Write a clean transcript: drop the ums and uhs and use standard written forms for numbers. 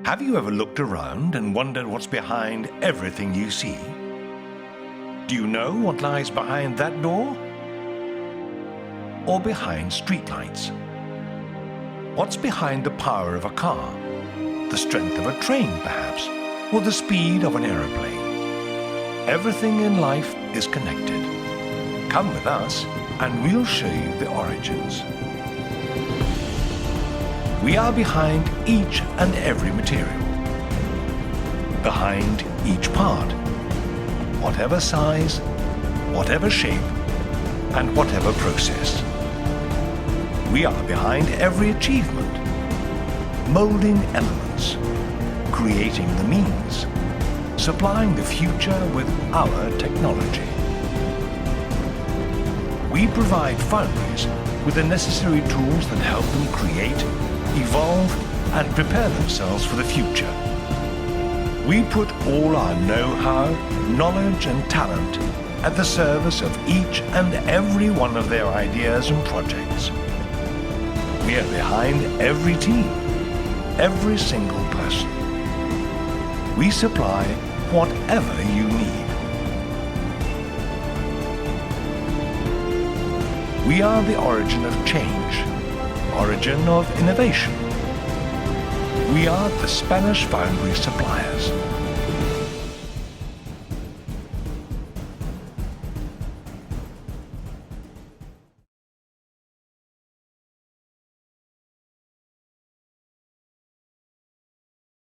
Have you ever looked around and wondered what's behind everything you see? Do you know what lies behind that door? Or behind streetlights? What's behind the power of a car? The strength of a train, perhaps? Or the speed of an aeroplane? Everything in life is connected. Come with us and we'll show you the origins. We are behind each and every material. Behind each part. Whatever size, whatever shape, and whatever process. We are behind every achievement, molding elements, creating the means, supplying the future with our technology. We provide foundries with the necessary tools that help them create, evolve, and prepare themselves for the future. We put all our know-how, knowledge, and talent at the service of each and every one of their ideas and projects. We are behind every team, every single person. We supply whatever you need. We are the origin of change, origin of innovation. We are the Spanish Foundry suppliers.